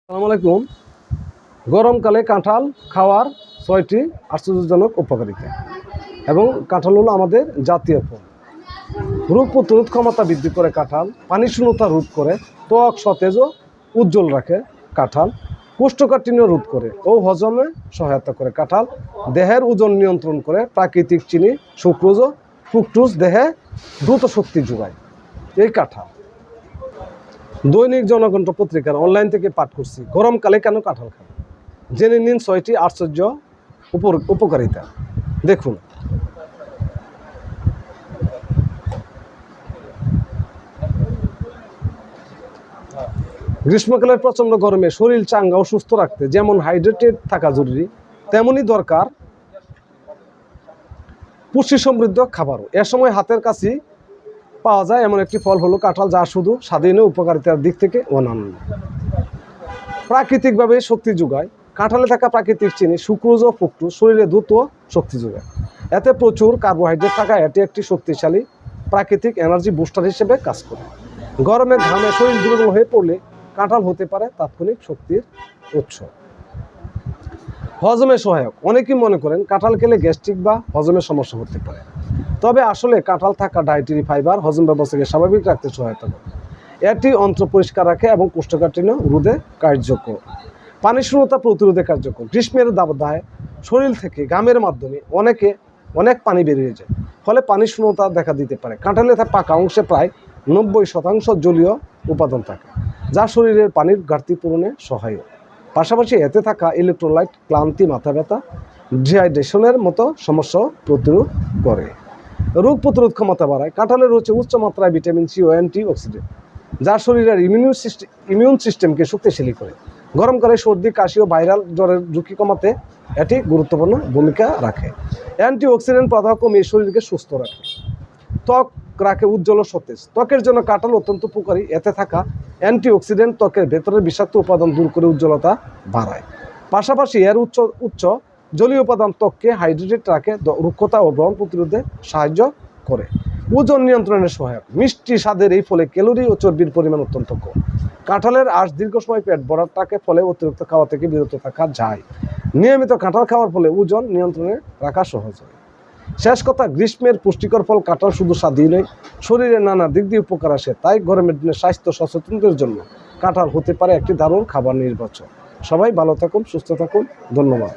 আসসালামু আলাইকুম। গরমকালে কাঁঠাল খাওয়ার ৬টি আশ্চর্যজনক উপকারিতা এবং কাঁঠাল হলো আমাদের জাতীয় ফল। রোগ প্রতিরোধ ক্ষমতা বৃদ্ধি করে কাঁঠাল, পানি শূন্যতা রোধ করে, ত্বক সতেজ ও উজ্জ্বল রাখে কাঁঠাল, কোষ্ঠকাঠিন্য রোধ করে ও হজমে সহায়তা করে কাঁঠাল, দেহের ওজন নিয়ন্ত্রণ করে, প্রাকৃতিক চিনি, সুক্রোজ ও ফ্রুক্টোজ দেহে দ্রুত শক্তি যোগায় এই কাঁঠাল। দৈনিক জনকণ্ঠ পত্রিকার অনলাইন থেকে পাঠ করছি, গরমকালে কেন কাঁঠাল খান। জেনে নিন ৬টি আশ্চর্য উপকারিতা। দেখুন, গ্রীষ্মকালের প্রচণ্ড গরমে শরীর চাঙ্গা ও সুস্থ রাখতে যেমন হাইড্রেটেড থাকা জরুরি, তেমনই দরকার পুষ্টি সমৃদ্ধ খাবারও। এ সময় হাতের কাছে পাওয়া যায় এমন একটি ফল হলো কাঁঠাল, যা শুধু স্বাধীন উপকারিতার দিক থেকে অনন্য। প্রাকৃতিকভাবে শক্তি যোগায়। কাঁঠালে থাকা প্রাকৃতিক চিনি, সুক্রোজ ও ফ্রুক্টোজ শরীরে দ্রুত শক্তি যোগায়। এতে প্রচুর কার্বোহাইড্রেট থাকায় এটি একটি শক্তিশালী প্রাকৃতিক এনার্জি বুস্টার হিসেবে কাজ করে। গরমে ঘামে শরীর দুর্বল হয়ে পড়লে কাঁঠাল হতে পারে তাৎক্ষণিক শক্তির উৎস। হজমে সহায়ক। অনেকেই মনে করেন কাঁঠাল খেলে গ্যাস্ট্রিক বা হজমের সমস্যা হতে পারে, তবে আসলে কাঁঠাল থাকা ডায়েটারি ফাইবার হজম ব্যবস্থাকে স্বাভাবিক রাখতে সহায়তা করে। এটি অন্ত্র পরিষ্কার রাখে এবং কোষ্ঠকাঠিন্য রোধে কার্যকর। পানি শূন্যতা প্রতিরোধে কার্যকর। গ্রীষ্মের দাবদাহে শরীর থেকে ঘামের মাধ্যমে অনেক পানি বেরিয়ে যায়, ফলে পানি শূন্যতা দেখা দিতে পারে। কাঁঠালে পাকা অংশে প্রায় 90% জলীয় উপাদান থাকে, যা শরীরের পানির ঘাটতি পূরণে সহায়ক। পাশাপাশি এতে থাকা ইলেকট্রোলাইট ক্লান্তি, মাথা ব্যথা, ডিহাইড্রেশনের মতো সমস্যা প্রতিরোধ করে। রোগ প্রতিরোধ ক্ষমতা বাড়ায়। কাঁঠালের রয়েছে উচ্চ মাত্রায় ভিটামিন সি ও অ্যান্টিঅক্সিডেন্ট, যা শরীরের ইমিউন সিস্টেমকে শক্তিশালী করে। গরমকালে সর্দি, কাশি ও ভাইরাল জ্বরের ঝুঁকি কমাতে এটি গুরুত্বপূর্ণ ভূমিকা রাখে। অ্যান্টিঅক্সিডেন্ট প্রদাহ কমিয়ে শরীরকে সুস্থ রাখে। ত্বক রাখে উজ্জ্বল ও সতেজ। ত্বকের জন্য কাঁঠাল অত্যন্ত উপকারী। এতে থাকা অ্যান্টিঅক্সিডেন্ট ত্বকের ভেতরের বিষাক্ত উপাদান দূর করে উজ্জ্বলতা বাড়ায়। পাশাপাশি এর উচ্চ জলীয় উপাদান ত্বককে হাইড্রেটেড রাখে, রুক্ষতা ও ব্রণ প্রতিরোধে সাহায্য করে। ওজন নিয়ন্ত্রণের সহায়ক। মিষ্টি স্বাদের এই ফলে ক্যালোরি ও চর্বির পরিমাণ অত্যন্ত কম। কাঁঠালের আঁশ দীর্ঘ সময় পেট ভরাট রাখে, ফলে অতিরিক্ত খাওয়া থেকে বিরত থাকা যায়। নিয়মিত কাঁঠাল খাওয়ার ফলে ওজন নিয়ন্ত্রণে রাখা সহজ হয়। শেষ কথা, গ্রীষ্মের পুষ্টিকর ফল কাঁঠাল শুধু স্বাদই নয়, শরীরের নানা দিক দিয়ে উপকার আসে। তাই গরমের দিনে স্বাস্থ্য সচেতনদের জন্য কাঁঠাল হতে পারে একটি দারুণ খাবার নির্বাচন। সবাই ভালো থাকুন, সুস্থ থাকুন। ধন্যবাদ।